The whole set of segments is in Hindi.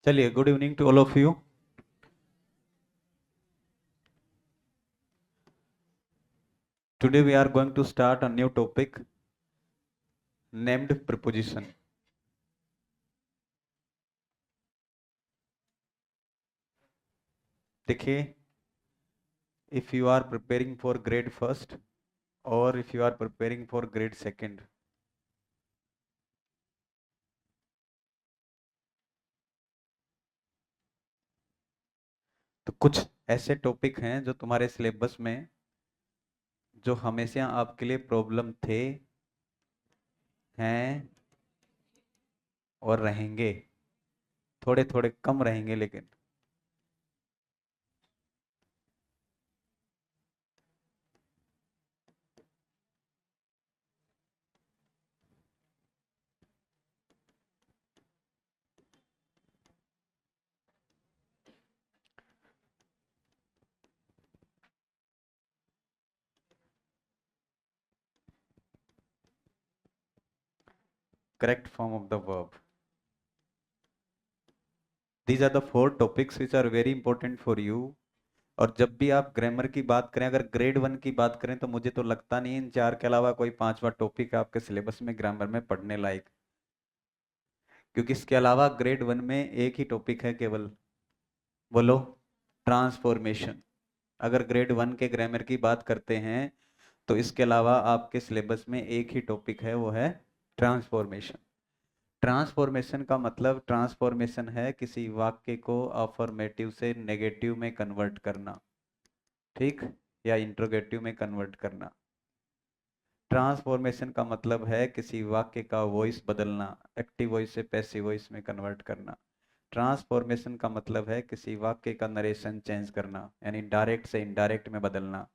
चलिए, good evening to all of you. Today we are going to start a new topic named preposition. देखिए, if you are preparing for grade first or if you are preparing for grade second, तो कुछ ऐसे टॉपिक हैं जो तुम्हारे सिलेबस में जो हमेशा आपके लिए प्रॉब्लम थे, हैं और रहेंगे। थोड़े थोड़े कम रहेंगे लेकिन। Correct form of the verb. These are the 4 topics which are very important for you. और जब भी आप ग्रामर की बात करें, अगर ग्रेड 1 की बात करें, तो मुझे तो लगता नहीं इन 4 के अलावा कोई 5वां टॉपिक है आपके सिलेबस में ग्रामर में पढ़ने लायक। क्योंकि इसके अलावा ग्रेड 1 में एक ही टॉपिक है केवल। बोलो, ट्रांसफॉर्मेशन। अगर ग्रेड 1 के ग्रामर की बात करते हैं तो इसके अलावा आपके सिलेबस में एक ही टॉपिक है, वो है ट्रांसफॉर्मेशन। ट्रांसफॉर्मेशन का मतलब, ट्रांसफॉर्मेशन है किसी वाक्य को अफर्मेटिव से नेगेटिव में कन्वर्ट करना, ठीक, या इंट्रोगेटिव में कन्वर्ट करना। ट्रांसफॉर्मेशन का मतलब है किसी वाक्य का वॉइस बदलना, एक्टिव वॉइस से पैसिव वॉइस में कन्वर्ट करना। ट्रांसफॉर्मेशन का मतलब है किसी वाक्य का नरेशन चेंज करना, यानी डायरेक्ट से इनडायरेक्ट में बदलना।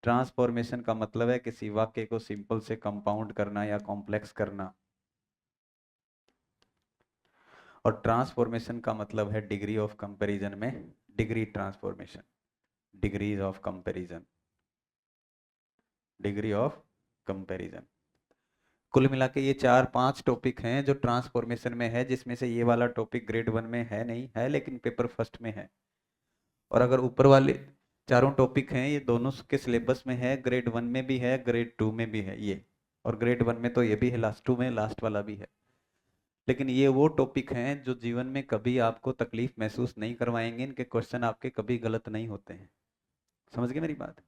ट्रांसफॉर्मेशन का मतलब है किसी वाक्य को सिंपल से कंपाउंड करना या कॉम्प्लेक्स करना। और ट्रांसफॉर्मेशन का मतलब है डिग्री ऑफ कंपैरिजन में degree transformation, degrees of comparison, degree of comparison. कुल मिला के ये 4-5 टॉपिक हैं जो ट्रांसफॉर्मेशन में है, जिसमें से ये वाला टॉपिक ग्रेड 1 में है नहीं, है लेकिन पेपर फर्स्ट में है। और अगर ऊपर वाले चारों टॉपिक हैं, ये दोनों के सिलेबस में है, ग्रेड 1 में भी है, ग्रेड 2 में भी है ये। और ग्रेड 1 में तो ये भी है, लास्ट 2 में लास्ट वाला भी है। लेकिन ये वो टॉपिक हैं जो जीवन में कभी आपको तकलीफ महसूस नहीं करवाएंगे, इनके क्वेश्चन आपके कभी गलत नहीं होते हैं। समझ गए मेरी बात?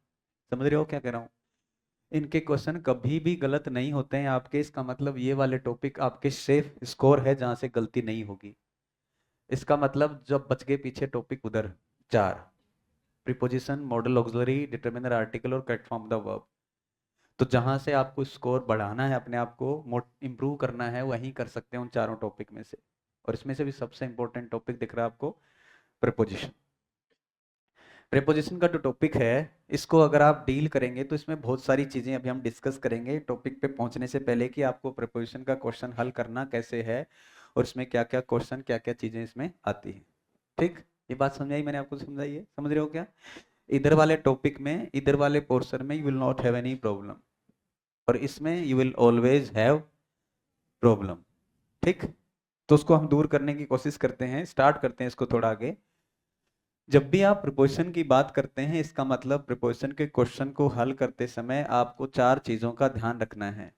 समझ रहे हो क्या कह रहा हूँ? इनके क्वेश्चन कभी भी गलत नहीं होते हैं आपके। इसका मतलब ये वाले टॉपिक आपके सेफ स्कोर है, जहां से गलती नहीं होगी। इसका मतलब जब बच गए पीछे टॉपिक उधर 4, preposition, model auxiliary, determiner article और करेक्ट फॉर्म द वर्ब, तो जहां से आपको स्कोर बढ़ाना है, अपने आप को इंप्रूव करना है, वहीं कर सकते हैं उन चारों टॉपिक में से। और इसमें से भी सबसे इंपॉर्टेंट टॉपिक दिख रहा है आपको, प्रीपोजिशन। प्रेपोजिशन का जो टॉपिक है, इसको अगर आप डील करेंगे तो इसमें बहुत सारी चीजें अभी हम डिस्कस करेंगे टॉपिक पे पहुंचने से पहले, कि आपको प्रेपोजिशन का क्वेश्चन हल करना कैसे है और इसमें क्या क्या क्वेश्चन, क्या क्या चीजें इसमें आती है। ठीक, ये बात समझ आई? मैंने आपको समझाई है? समझ रहे हो क्या? इधर वाले टॉपिक में, इधर वाले पोर्शन में you will not have any problem, और इसमें you will always have problem. ठीक, तो उसको हम दूर करने की कोशिश करते हैं, स्टार्ट करते हैं इसको थोड़ा आगे। जब भी आप प्रिपोजिशन की बात करते हैं, इसका मतलब प्रिपोजिशन के क्वेश्चन को हल करते समय आपको 4 चीजों का ध्यान रखना है।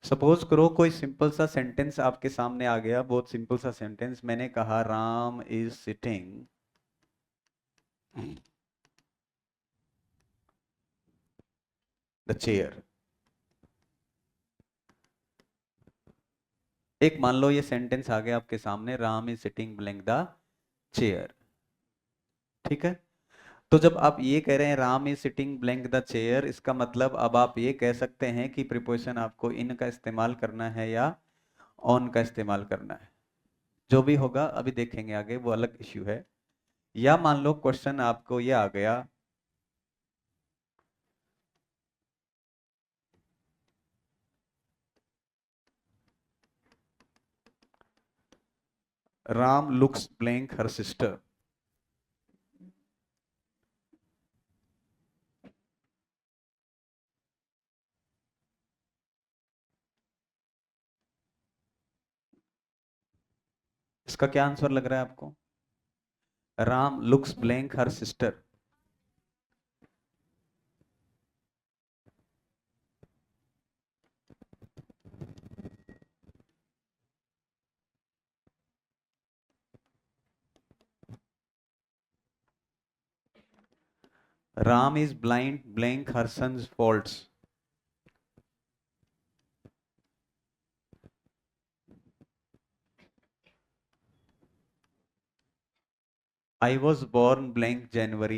सपोज करो कोई सिंपल सा सेंटेंस आपके सामने आ गया, बहुत सिंपल सा सेंटेंस। मैंने कहा Ram is sitting the chair. एक मान लो ये सेंटेंस आ गया आपके सामने, Ram is sitting blank the chair. ठीक है, तो जब आप ये कह रहे हैं Ram is sitting blank the chair, इसका मतलब अब आप ये कह सकते हैं कि प्रिपोजिशन आपको इन का इस्तेमाल करना है या ऑन का इस्तेमाल करना है। जो भी होगा अभी देखेंगे आगे, वो अलग इश्यू है। या मान लो क्वेश्चन आपको ये आ गया, Ram looks blank her sister. इसका क्या आंसर लग रहा है आपको? Ram looks blank her sister. Ram is blind blank her sons faults. I was born blank January.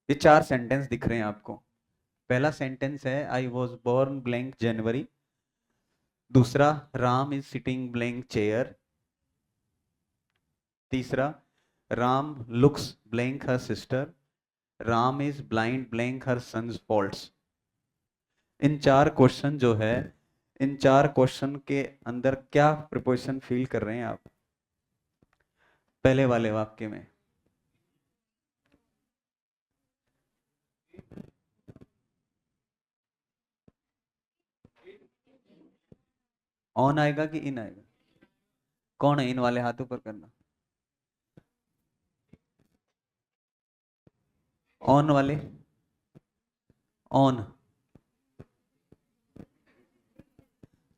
ये 4 सेंटेंस दिख रहे हैं आपको। पहला सेंटेंस है I was born blank January. दूसरा, Ram is sitting blank chair. तीसरा, Ram looks blank her sister. Ram is blind blank her sons faults. इन 4 क्वेश्चन जो है, इन 4 क्वेश्चन के अंदर क्या प्रिपोजिशन फील कर रहे हैं आप पहले वाले वाक्य में? ऑन आएगा कि इन आएगा? कौन है इन वाले? हाथ ऊपर करना। ऑन वाले, ऑन।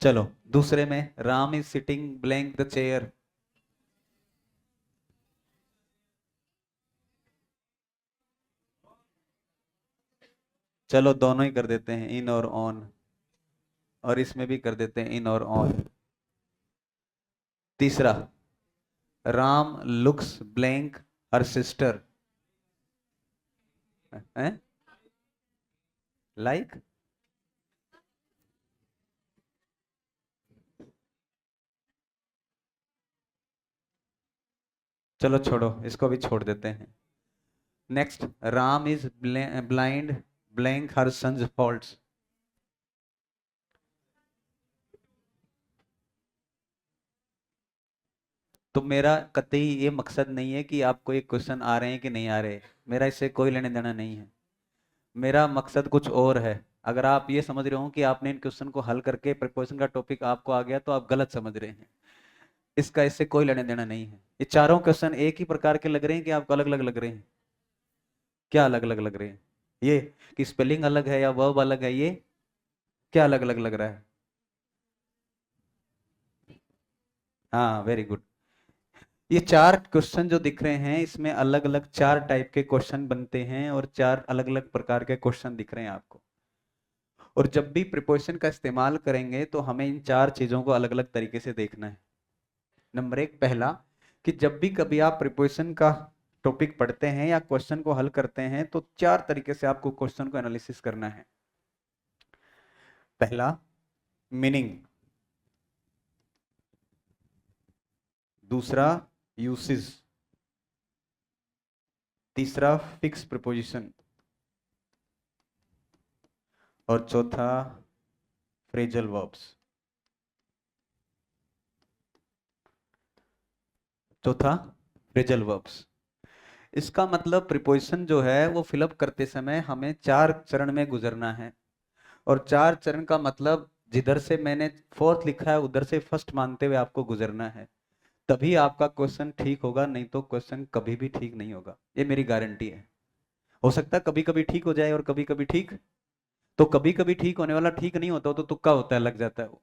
चलो दूसरे में, Ram is sitting blank the chair. चलो दोनों ही कर देते हैं, इन और ऑन, और इसमें भी कर देते हैं इन और ऑन। तीसरा, Ram looks blank her sister. Like, चलो छोड़ो, इसको भी छोड़ देते हैं। Next, Ram is blind blank her sons faults. तो मेरा कतई ये मकसद नहीं है कि आपको ये क्वेश्चन आ रहे हैं कि नहीं आ रहे, मेरा इससे कोई लेने देना नहीं है। मेरा मकसद कुछ और है। अगर आप ये समझ रहे हो कि आपने इन क्वेश्चन को हल करके प्रिपरेशन का टॉपिक आपको आ गया, तो आप गलत समझ रहे हैं। इसका इससे कोई लेने देना नहीं है। ये चारों क्वेश्चन एक ही प्रकार के लग रहे हैं कि आपको अलग अलग लग रहे हैं? क्या अलग अलग लग रहे हैं? ये कि स्पेलिंग अलग है या वर्ब अलग है, ये क्या अलग अलग लग रहा है? हाँ, वेरी गुड। ये 4 क्वेश्चन जो दिख रहे हैं, इसमें अलग अलग 4 टाइप के क्वेश्चन बनते हैं और 4 अलग अलग प्रकार के क्वेश्चन दिख रहे हैं आपको। और जब भी प्रिपोजिशन का इस्तेमाल करेंगे तो हमें इन 4 चीजों को अलग अलग तरीके से देखना है। नंबर 1, पहला, कि जब भी कभी आप प्रिपोजिशन का टॉपिक पढ़ते हैं या क्वेश्चन को हल करते हैं, तो 4 तरीके से आपको क्वेश्चन को एनालिसिस करना है। पहला, मीनिंग। दूसरा, यूसेज। तीसरा, फिक्स प्रिपोजिशन। और चौथा, फ्रेजल वर्ब्स। चौथा, फ्रेजल वर्ब्स। इसका मतलब प्रिपोजिशन जो है वो फिलअप करते समय हमें 4 चरण में गुजरना है। और 4 चरण का मतलब, जिधर से मैंने फोर्थ लिखा है उधर से फर्स्ट मानते हुए आपको गुजरना है। तभी आपका क्वेश्चन ठीक होगा, नहीं तो क्वेश्चन कभी भी ठीक नहीं होगा, ये मेरी गारंटी है। हो सकता है कभी कभी ठीक हो जाए और कभी कभी ठीक, तो कभी कभी ठीक होने वाला ठीक नहीं होता, तो तुक्का होता है, लग जाता है वो।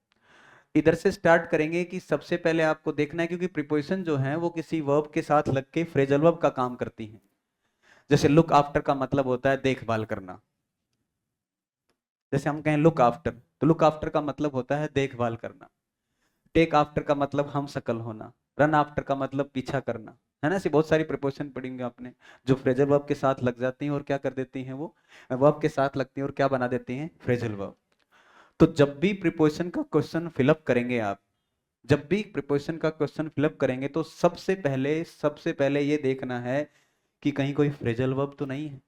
इधर से स्टार्ट करेंगे कि सबसे पहले आपको देखना है, क्योंकि प्रीपोजिशन जो है वो किसी वर्ब के साथ लग के फ्रेजल वर्ब का काम करती है। जैसे लुक आफ्टर का मतलब होता है देखभाल करना। जैसे हम कहें लुक आफ्टर, तो लुक आफ्टर का मतलब होता है देखभाल करना। टेक आफ्टर का मतलब हम शकल होना। रन आफ्टर का मतलब पीछा करना। है ना? ऐसी बहुत सारी प्रिपोजिशन पढ़ेंगे आपने, जो फ्रेजल वर्ब के साथ लग जाती हैं और क्या कर देती हैं, वो वर्ब के साथ लगती हैं और क्या बना देती हैं, फ्रेजल वर्ब। तो जब भी प्रिपोजिशन का क्वेश्चन फिलअप करेंगे आप, जब भी प्रिपोजिशन का क्वेश्चन फिलअप करेंगे, तो सबसे पहले ये देखना है कि कहीं कोई फ्रेजल वर्ब तो नहीं है।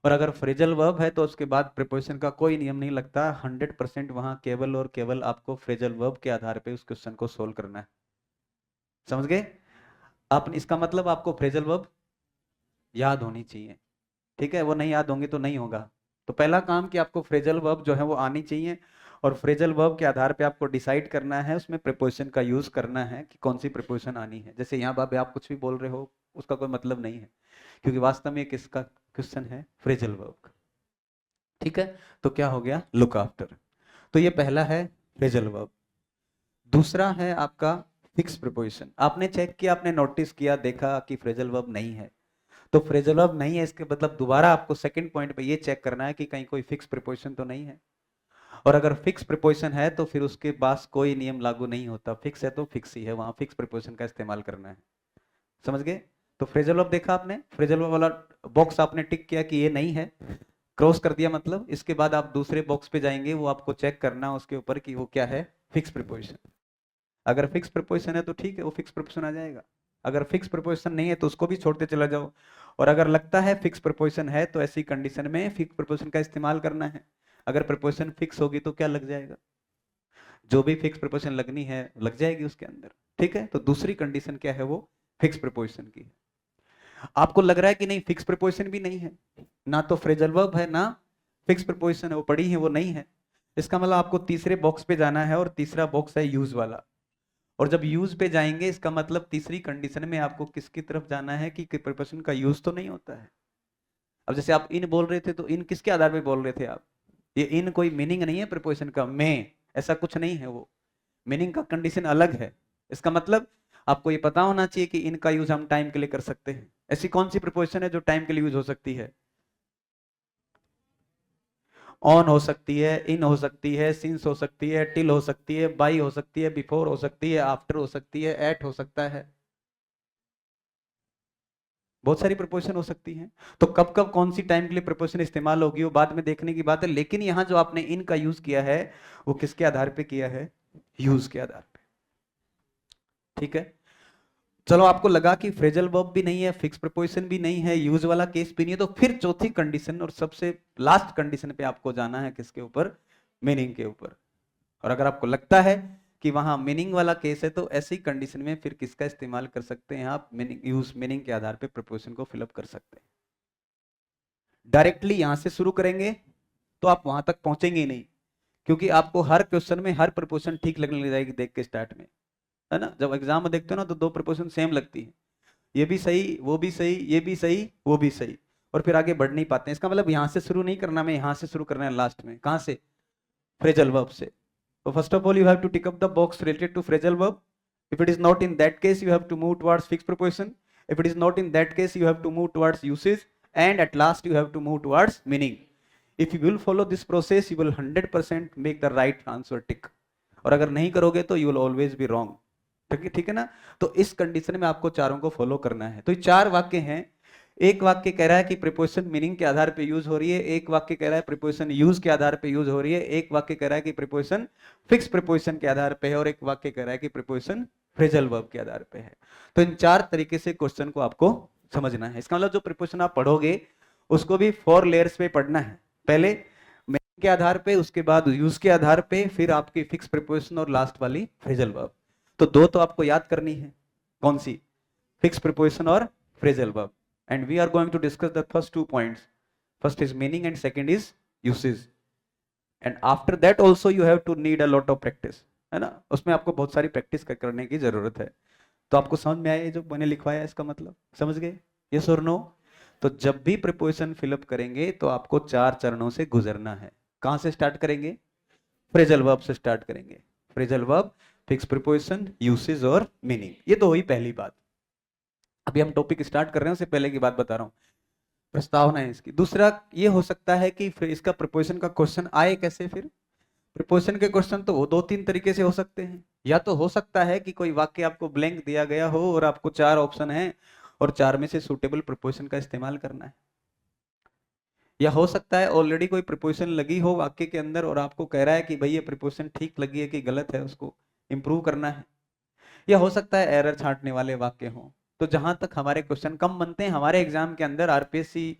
और अगर फ्रेजल वर्ब है तो उसके बाद प्रिपोजिशन का कोई नियम नहीं लगता। 100% वहां केवल और केवल आपको फ्रेजल वर्ब के आधार पे उस क्वेश्चन को सोल्व करना है। समझ गए आप? इसका मतलब आपको फ्रेजल वर्ब याद होनी चाहिए। ठीक है, वो नहीं याद होंगी तो नहीं होगा। तो पहला काम कि आपको फ्रेजल वर्ब जो है वो आनी चाहिए। और फ्रेजल वर्ब के आधार पे आपको डिसाइड करना है, उसमें प्रीपोजिशन का यूज करना है कि कौन सी प्रीपोजिशन आनी है। जैसे यहाँ बाबे आप कुछ भी बोल रहे हो उसका कोई मतलब नहीं है, क्योंकि वास्तव में किसका क्वेश्चन है, फ्रेजल वर्ब का। ठीक है, तो क्या हो गया, लुक आफ्टर। तो ये पहला है फ्रेजल वर्ब। दूसरा है आपका फिक्स प्रीपोजिशन। आपने चेक किया, आपने नोटिस किया, देखा कि फ्रेजल वर्ब नहीं है, तो फ्रेजल वर्ब नहीं है इसके मतलब दोबारा आपको सेकंड पॉइंट पे ये चेक करना है कि कहीं कोई फिक्स प्रीपोजिशन तो नहीं है। और अगर फिक्स प्रीपोजिशन है तो फिर उसके पास कोई नियम लागू नहीं होता, फिक्स है तो फिक्स ही है, वहां फिक्स प्रीपोजिशन का इस्तेमाल करना है। समझ गए? तो फ्रेजल वर्ब देखा आपने, फ्रेजल वर्ब वाला बॉक्स आपने टिक किया कि ये नहीं है, क्रॉस कर दिया, मतलब इसके बाद आप दूसरे बॉक्स पे जाएंगे, वो आपको चेक करना है उसके ऊपर कि वो क्या है, फिक्स प्रीपोजिशन। अगर फिक्स प्रीपोजिशन है तो ठीक है, वो फिक्स प्रीपोजिशन आ जाएगा। अगर फिक्स प्रीपोजिशन नहीं है तो उसको भी छोड़ते चला जाओ। और अगर लगता है फिक्स प्रीपोजिशन है तो ऐसी कंडीशन में फिक्स प्रीपोजिशन का इस्तेमाल करना है। अगर प्रीपोजिशन फिक्स होगी तो क्या लग जाएगा, जो भी फिक्स प्रीपोजिशन लगनी है लग जाएगी उसके अंदर। ठीक है, तो दूसरी कंडीशन क्या है, वो फिक्स प्रीपोजिशन की। आपको लग रहा है कि नहीं फिक्स प्रीपोजिशन भी नहीं है, ना तो फ्रेजल वर्ब है ना फिक्स प्रीपोजिशन है, वो पड़ी है वो नहीं है, इसका मतलब आपको तीसरे बॉक्स पे जाना है, और तीसरा बॉक्स है यूज वाला। और जब यूज पे जाएंगे इसका मतलब तीसरी कंडीशन में आपको किसकी तरफ जाना है कि प्रीपोजिशन का यूज तो नहीं होता है। अब जैसे आप इन बोल रहे थे, तो इन किसके आधार पे बोल रहे थे आप, ये इन कोई मीनिंग नहीं है प्रीपोजिशन का, में ऐसा कुछ नहीं है, वो मीनिंग का कंडीशन अलग है। इसका मतलब आपको ये पता होना चाहिए कि इनका यूज हम टाइम के लिए कर सकते हैं। ऐसी कौन सी प्रीपोजिशन है जो टाइम के लिए यूज हो सकती है, ऑन हो सकती है, इन हो सकती है, सिंस हो सकती है, टिल हो सकती है, बाई हो सकती है, बिफोर हो सकती है, आफ्टर हो सकती है, एट हो सकता है, बहुत सारी प्रीपोजिशन हो सकती हैं। तो कब कब कौन सी टाइम के लिए प्रीपोजिशन इस्तेमाल होगी वो बाद में देखने की बात है, लेकिन यहां जो आपने इन का यूज किया है वो किसके आधार पे किया है, यूज के आधार पे। ठीक है, चलो आपको लगा कि फ्रेजल वर्ब भी नहीं है, फिक्स प्रीपोजिशन भी नहीं है, यूज वाला केस भी नहीं है, तो फिर चौथी कंडीशन और सबसे लास्ट कंडीशन पे आपको जाना है, किसके ऊपर, मीनिंग के ऊपर। और अगर आपको लगता है कि वहां मीनिंग वाला केस है तो ऐसी कंडीशन में फिर किसका इस्तेमाल कर सकते हैं आप, मीनिंग, यूज मीनिंग के आधार पे प्रीपोजिशन को फिलअप कर सकते हैं। डायरेक्टली यहां से शुरू करेंगे तो आप वहां तक पहुंचेंगे ही नहीं, क्योंकि आपको हर क्वेश्चन में हर प्रीपोजिशन ठीक लगने लग जाएगी देख के स्टार्ट में, है ना। जब एग्जाम में देखते हो ना तो दो प्रीपोजिशन सेम लगती है, ये भी सही वो भी सही, ये भी सही वो भी सही, और फिर आगे बढ़ नहीं पाते हैं। इसका मतलब यहां से शुरू नहीं करना, मैं यहां से शुरू करना है लास्ट में, कहां से, फ्रेजल वर्ब से। So first of all, you have to tick up the box related to phrasal verb. If it is not in that case, you have to move towards fixed preposition. If it is not in that case, you have to move towards usage. And at last, you have to move towards meaning. If you will follow this process, you will 100% make the right answer tick. और अगर नहीं करोगे तो you will always be wrong. ठीक है ना। तो इस कंडीशन में आपको चारों को फॉलो करना है। तो ये चार वाक्य हैं। एक वाक्य कह रहा है कि प्रीपोजिशन मीनिंग के आधार पे यूज हो रही है, एक वाक्य कह रहा है प्रीपोजिशन यूज के आधार पे यूज हो रही है, एक वाक्य कह रहा है कि प्रीपोजिशन फिक्स प्रीपोजिशन के आधार पे है, और एक वाक्य कह रहा है कि प्रीपोजिशन फ्रेजल वर्ब के आधार पे है। तो इन चार तरीके से क्वेश्चन को आपको समझना है। इसका मतलब जो प्रीपोजिशन आप पढ़ोगे उसको भी 4 लेयर्स पे पढ़ना है, पहले मीनिंग के आधार पे, उसके बाद यूज के आधार पे, फिर आपकी फिक्स प्रीपोजिशन और लास्ट वाली फ्रेजल वर्ब। तो दो तो आपको याद करनी है, कौन सी, फिक्स प्रीपोजिशन और phrasal verb. And we are going to discuss the first 2 points. First is meaning and second is usage. And after that also you have to need a lot of practice, है ना। उसमें आपको बहुत सारी प्रैक्टिस करने की जरूरत है। तो आपको समझ में आया जो मैंने लिखवाया है, इसका मतलब समझ गए, यस और नो। तो जब भी प्रीपोजिशन फिलअप करेंगे तो आपको 4 चरणों से गुजरना है। कहां से स्टार्ट करेंगे, फ्रेजल वर्ब से स्टार्ट करेंगे। Phrasal verb, fix preposition, usage और मीनिंग, ये तो हुई पहली बात। अभी हम टॉपिक स्टार्ट कर रहे हैं, उससे पहले की बात बता रहा हूं, प्रस्तावना है इसकी। दूसरा ये हो सकता है कि फिर इसका प्रीपोजिशन का क्वेश्चन आए कैसे, फिर प्रीपोजिशन के क्वेश्चन तो वो 2-3 तरीके से हो सकते हैं। या तो हो सकता है कि कोई वाक्य आपको ब्लैंक दिया गया हो और आपको 4 ऑप्शन है और 4 में से सुटेबल प्रीपोजिशन का इस्तेमाल करना है। या हो सकता है ऑलरेडी कोई प्रीपोजिशन लगी हो वाक्य के अंदर और आपको कह रहा है कि भाई ये प्रीपोजिशन ठीक लगी है कि गलत है, उसको इंप्रूव करना है। या हो सकता है एरर छांटने वाले वाक्य हों। तो जहां तक हमारे क्वेश्चन कम बनते हैं हमारे एग्जाम के अंदर, आरपीएससी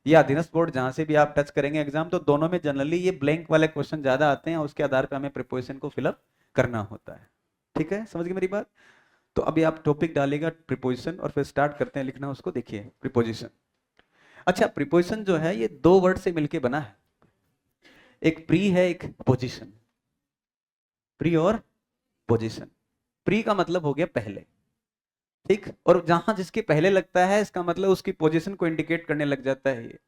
या अधीनस्थ बोर्ड जहां से भी आप टच करेंगे एग्जाम, तो दोनों में जनरली ये ब्लैंक वाले क्वेश्चन ज्यादा आते हैं, उसके आधार पर हमें प्रीपोजिशन को फिलअप करना होता है। ठीक है, समझ गए मेरी बात। तो अभी आप टॉपिक डालेगा प्रीपोजिशन और फिर स्टार्ट करते हैं लिखना उसको। देखिए प्रीपोजिशन, अच्छा प्रीपोजिशन जो है ये 2 वर्ड से मिलके बना है, एक प्री है एक पोजिशन। प्री और पोजीशन। प्री का मतलब हो गया पहले, ठीक, और जहां जिसके पहले लगता है इसका मतलब उसकी पोजीशन को इंडिकेट करने लग जाता है ये।